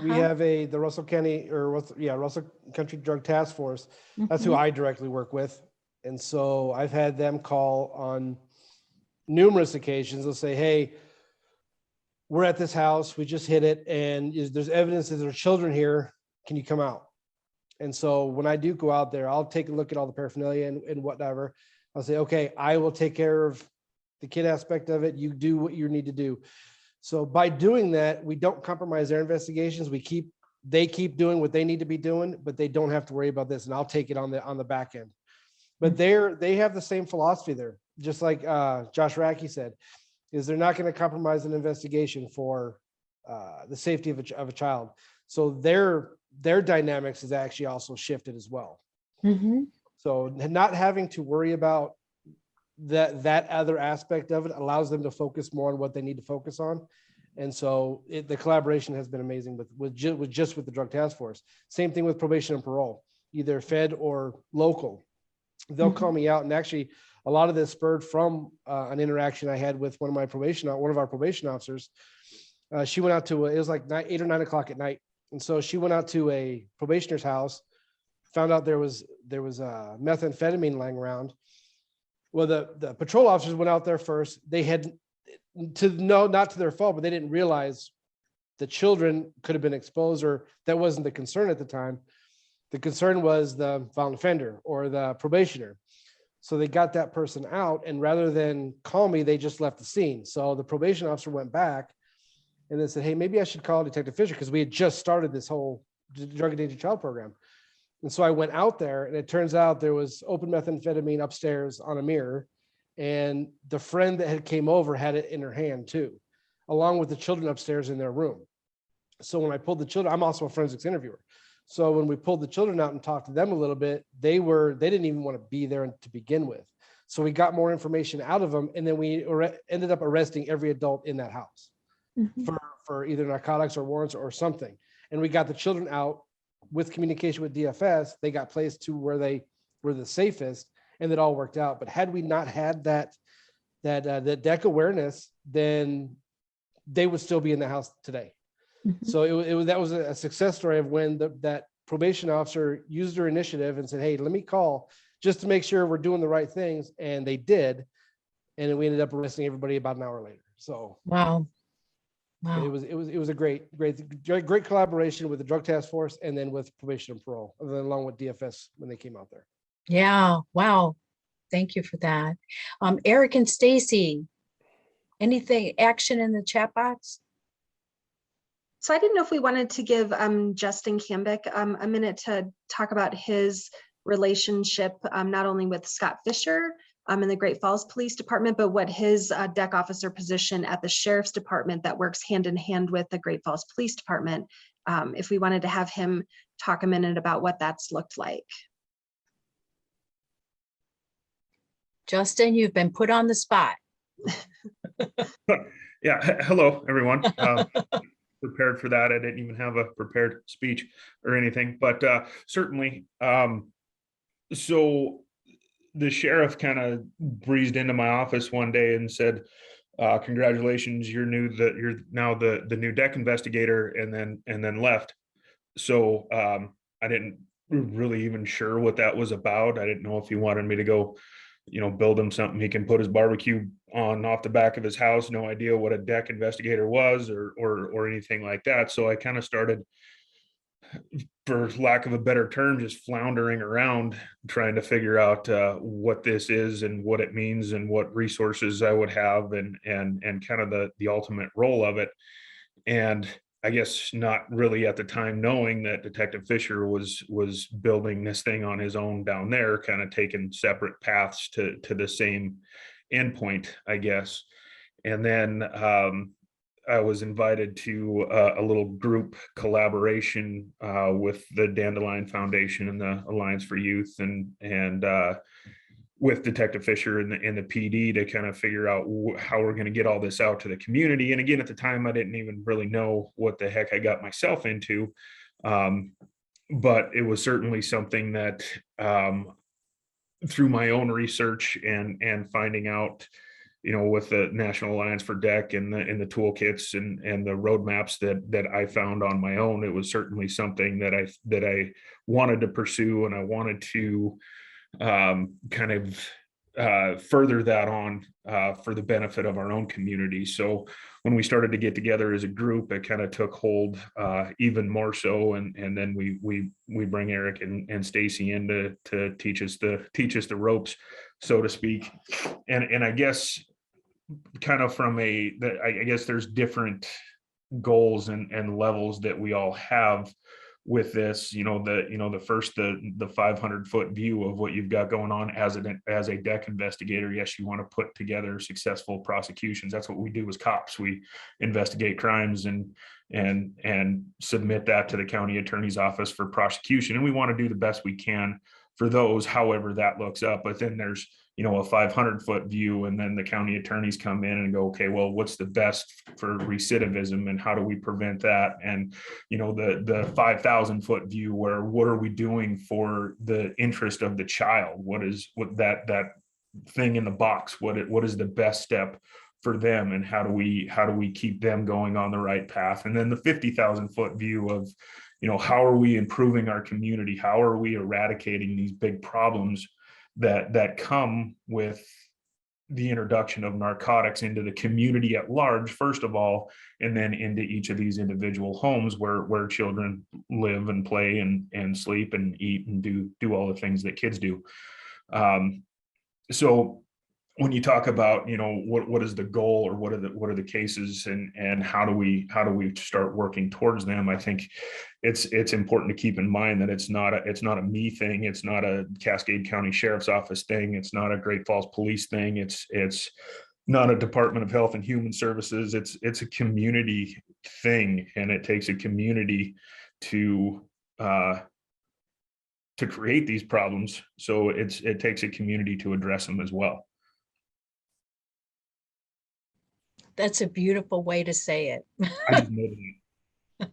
We have the Russell County Russell Country Drug Task Force. That's who I directly work with. And so I've had them call on numerous occasions. They'll say, hey, we're at this house, we just hit it, and there's evidence that there are children here. Can you come out? And so when I do go out there, I'll take a look at all the paraphernalia and whatever. I'll say, okay, I will take care of the kid aspect of it. You do what you need to do. So by doing that, we don't compromise their investigations. They keep doing what they need to be doing, but they don't have to worry about this. And I'll take it on the back end. But they have the same philosophy there, just like Josh Racky said, is they're not going to compromise an investigation for the safety of a child. So their dynamics is actually also shifted as well. So not having to worry about that other aspect of it allows them to focus more on what they need to focus on. And so the collaboration has been amazing with the drug task force. Same thing with probation and parole, either fed or local. They'll call me out, and actually a lot of this spurred from an interaction I had with one of our probation officers. She went out to it was like 8 or 9 o'clock at night, and so she went out to a probationer's house, found out there was methamphetamine lying around. Well, the patrol officers went out there first. They had not to their fault, but they didn't realize the children could have been exposed, or that wasn't the concern at the time. The concern was the violent offender or the probationer. So they got that person out, and rather than call me, they just left the scene. So the probation officer went back and then said, hey, maybe I should call Detective Fisher, because we had just started this whole drug and danger child program. And so I went out there, and it turns out there was open methamphetamine upstairs on a mirror, and the friend that had came over had it in her hand too, along with the children upstairs in their room. So when I pulled the children, I'm also a forensics interviewer. So when we pulled the children out and talked to them a little bit, they didn't even want to be there to begin with. So we got more information out of them, and then we ended up arresting every adult in that house for either narcotics or warrants or something. And we got the children out with communication with DFS. They got placed to where they were the safest, and it all worked out. But had we not had that DEC awareness, then they would still be in the house today. So that was a success story of when that probation officer used her initiative and said, hey, let me call just to make sure we're doing the right things. And they did. And then we ended up arresting everybody about an hour later. So Wow. it was a great collaboration with the drug task force, and then with probation and parole, and then along with DFS when they came out there. Yeah. Wow. Thank you for that. Eric and Stacy, anything action in the chat box? So I didn't know if we wanted to give Justin Cambick a minute to talk about his relationship, not only with Scott Fisher in the Great Falls Police Department, but what his DEC officer position at the Sheriff's Department that works hand in hand with the Great Falls Police Department. If we wanted to have him talk a minute about what that's looked like. Justin, you've been put on the spot. Yeah, hello, everyone. Prepared for that. I didn't even have a prepared speech or anything, but certainly. So the sheriff kind of breezed into my office one day and said, congratulations, you're now the new DEC investigator, and then left. So I didn't really even sure what that was about. I didn't know if he wanted me to go, build him something he can put his barbecue on off the back of his house. No idea what a DEC investigator was or anything like that. So I kind of started, for lack of a better term, just floundering around trying to figure out what this is and what it means and what resources I would have and kind of the ultimate role of it. And I guess not really at the time knowing that Detective Fisher was building this thing on his own down there, kind of taking separate paths to the same endpoint, I guess. And then I was invited to a little group collaboration with the Dandelion Foundation and the Alliance for Youth and with Detective Fisher and the PD to kind of figure out how we're going to get all this out to the community. And again, at the time, I didn't even really know what the heck I got myself into. But it was certainly something that through my own research and finding out, with the National Alliance for DEC and the toolkits and the roadmaps that I found on my own, it was certainly something that I wanted to pursue, and I wanted to kind of further that on for the benefit of our own community. So when we started to get together as a group, it kind of took hold even more so, and then we bring Eric and Stacy in to teach us the ropes, so to speak. And I guess kind of from I guess there's different goals and levels that we all have with this, the 500-foot view of what you've got going on as a deck investigator. Yes, you want to put together successful prosecutions. That's what we do as cops. We investigate crimes and submit that to the county attorney's office for prosecution. And we want to do the best we can for those, however that looks up. But then there's, a 500-foot view, and then the county attorneys come in and go, okay, well, what's the best for recidivism and how do we prevent that? And, the 5,000-foot view, where what are we doing for the interest of the child? What that thing in the box? What is the best step for them, and how do we keep them going on the right path? And then the 50,000-foot view of, how are we improving our community? How are we eradicating these big problems that come with the introduction of narcotics into the community at large, first of all, and then into each of these individual homes where children live and play and sleep and eat and do all the things that kids do. So when you talk about, what is the goal, or what are the cases, and how do we start working towards them? I think it's important to keep in mind that it's not a me thing. It's not a Cascade County Sheriff's Office thing. It's not a Great Falls Police thing. It's not a Department of Health and Human Services. It's a community thing, and it takes a community to create these problems. So it takes a community to address them as well. That's a beautiful way to say it. I just noted it.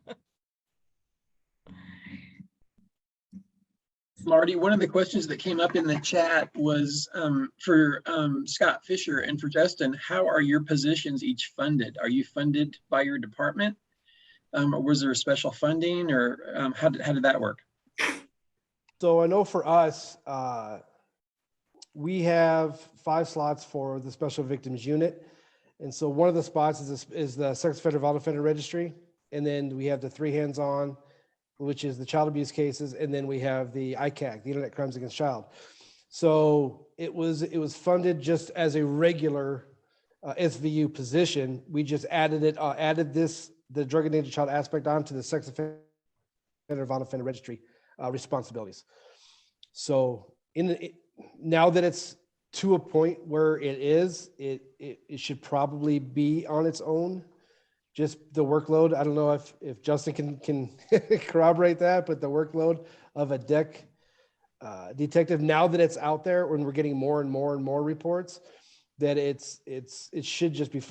Marty, one of the questions that came up in the chat was for Scott Fisher and for Justin. How are your positions each funded? Are you funded by your department? Or was there a special funding, or how did that work? So I know for us, we have 5 slots for the Special Victims Unit. And so one of the spots is the Sex Offender Violent Offender Registry. And then we have the 3 hands-on, which is the child abuse cases. And then we have the ICAC, the Internet Crimes Against Child. So it was funded just as a regular SVU position. We just added the drug and danger child aspect onto the Sex Offender Violent Offender Registry responsibilities. So now that it's to a point where it should probably be on its own, just the workload. I don't know if Justin can corroborate that, but the workload of a DEC detective, now that it's out there, when we're getting more and more reports, that it should just be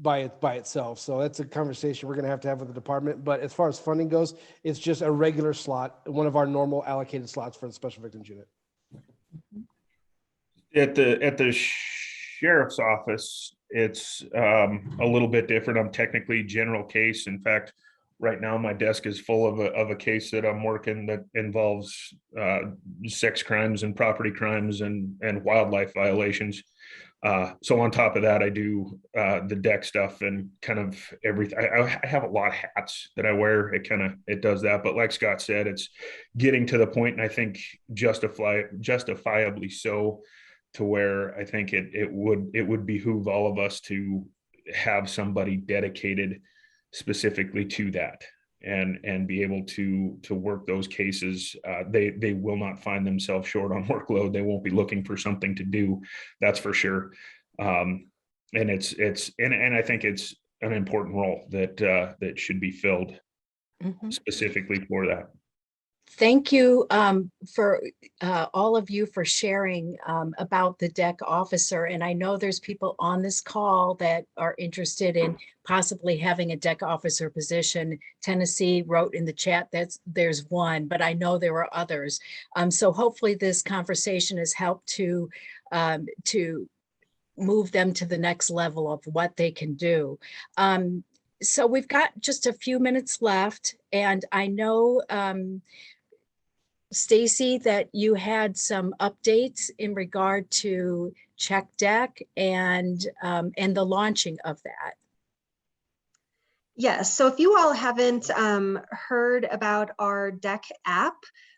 by itself. So that's a conversation we're going to have with the department. But as far as funding goes, it's just a regular slot, one of our normal allocated slots for the Special Victims Unit. At the sheriff's office, it's a little bit different. I'm technically general case. In fact, right now my desk is full of a case that I'm working that involves sex crimes and property crimes and wildlife violations. So on top of that, I do the DEC stuff and kind of everything. I have a lot of hats that I wear. It does that. But like Scott said, it's getting to the point, and I think justifiably so, to where I think it would behoove all of us to have somebody dedicated specifically to that and be able to work those cases. They will not find themselves short on workload. They won't be looking for something to do, that's for sure. And I think it's an important role that should be filled specifically for that. Thank you for all of you for sharing about the DEC officer. And I know there's people on this call that are interested in possibly having a DEC officer position. Tennessee wrote in the chat that there's one, but I know there are others. So hopefully this conversation has helped to move them to the next level of what they can do. So we've got just a few minutes left, and I know Stacy, that you had some updates in regard to Check Deck and the launching of that. Yes, so if you all haven't heard about our DEC app,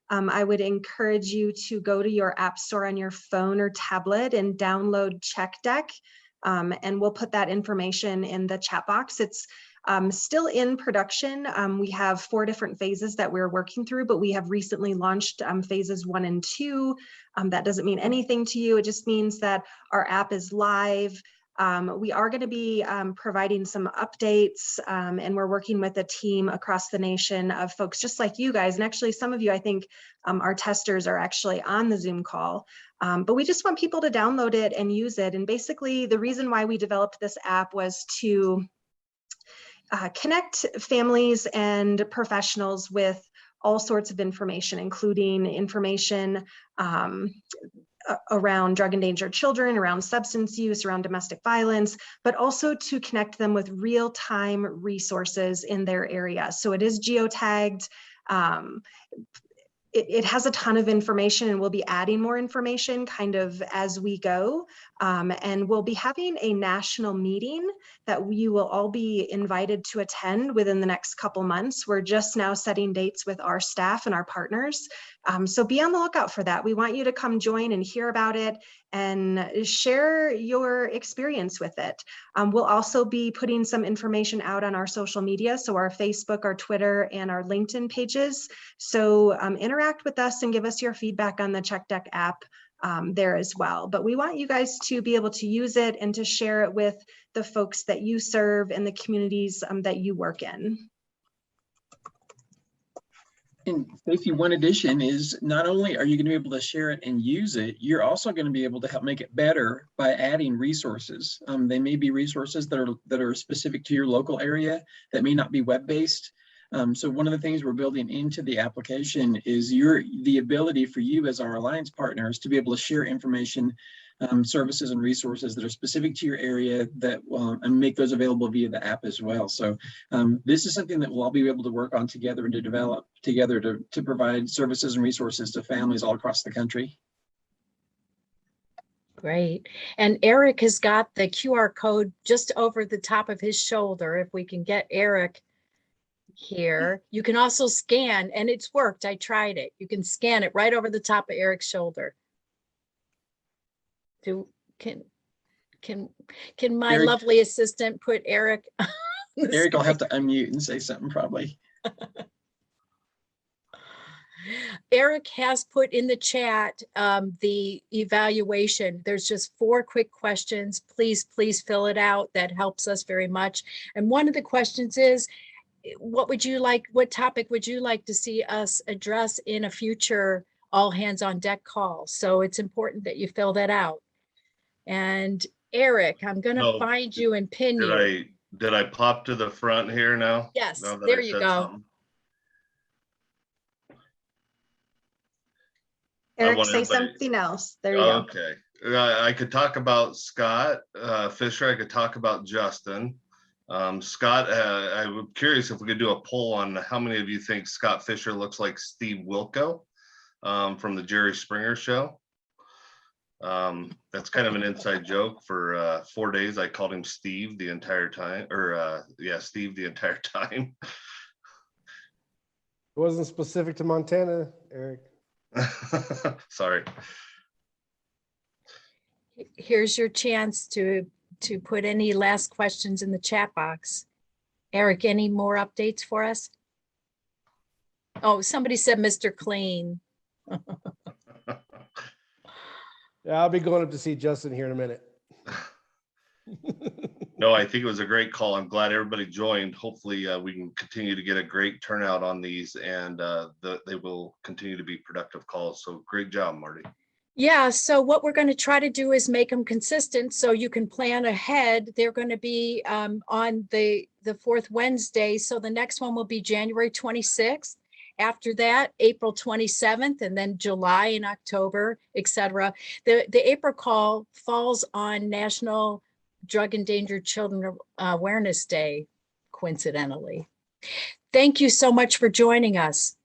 I would encourage you to go to your app store on your phone or tablet and download Check Deck, and we'll put that information in the chat box. It's Still in production. We have 4 different phases that we're working through, but we have recently launched phases 1 and 2. That doesn't mean anything to you. It just means that our app is live. We are going to be providing some updates, and we're working with a team across the nation of folks just like you guys. And actually, some of you, I think our testers are actually on the Zoom call. But we just want people to download it and use it. And basically, the reason why we developed this app was to connect families and professionals with all sorts of information, including information around drug endangered children, around substance use, around domestic violence, but also to connect them with real-time resources in their area. So it is geotagged. It has a ton of information, and we'll be adding more information kind of as we go. And we'll be having a national meeting that you will all be invited to attend within the next couple months. We're just now setting dates with our staff and our partners. So be on the lookout for that. We want you to come join and hear about it and share your experience with it. We'll also be putting some information out on our social media, so our Facebook, our Twitter, and our LinkedIn pages. So interact with us and give us your feedback on the Check Deck app there as well. But we want you guys to be able to use it and to share it with the folks that you serve and the communities that you work in. And Stacey, one addition is not only are you going to be able to share it and use it, you're also going to be able to help make it better by adding resources. They may be resources that are specific to your local area that may not be web-based. So one of the things we're building into the application is the ability for you as our alliance partners to be able to share information, services and resources that are specific to your area that and make those available via the app as well. So this is something that we'll all be able to work on together and to develop together to provide services and resources to families all across the country. Great. And Eric has got the QR code just over the top of his shoulder. If we can get Eric here, you can also scan, and it's worked. I tried it. You can scan it right over the top of Eric's shoulder. Can my Eric, lovely assistant put Eric on the Eric will have screen? to unmute and say something probably. Eric has put in the chat the evaluation. There's just 4 quick questions. Please fill it out. That helps us very much. And one of the questions is, what topic would you like to see us address in a future all hands on deck call? So it's important that you fill that out. And Eric, I'm going to find you and pin you. Did I pop to the front here now? Yes, Now that there I you said go. something? Eric, say something else. There you go. Okay. I could talk about Scott Fisher. I could talk about Justin. Scott, I'm curious if we could do a poll on how many of you think Scott Fisher looks like Steve Wilco from the Jerry Springer Show. That's kind of an inside joke. For 4 days, I called him Steve the entire time, or Steve the entire time. It wasn't specific to Montana, Eric. Sorry. Here's your chance to put any last questions in the chat box. Eric, any more updates for us? Oh, somebody said Mr. Clean. Yeah, I'll be going up to see Justin here in a minute. No, I think it was a great call. I'm glad everybody joined. Hopefully we can continue to get a great turnout on these, and they will continue to be productive calls. So great job, Marty. Yeah, so what we're going to try to do is make them consistent so you can plan ahead. They're going to be on the 4th Wednesday. So the next one will be January 26th. After that, April 27th, and then July and October, etc. The April call falls on National Drug Endangered Children Awareness Day, coincidentally. Thank you so much for joining us.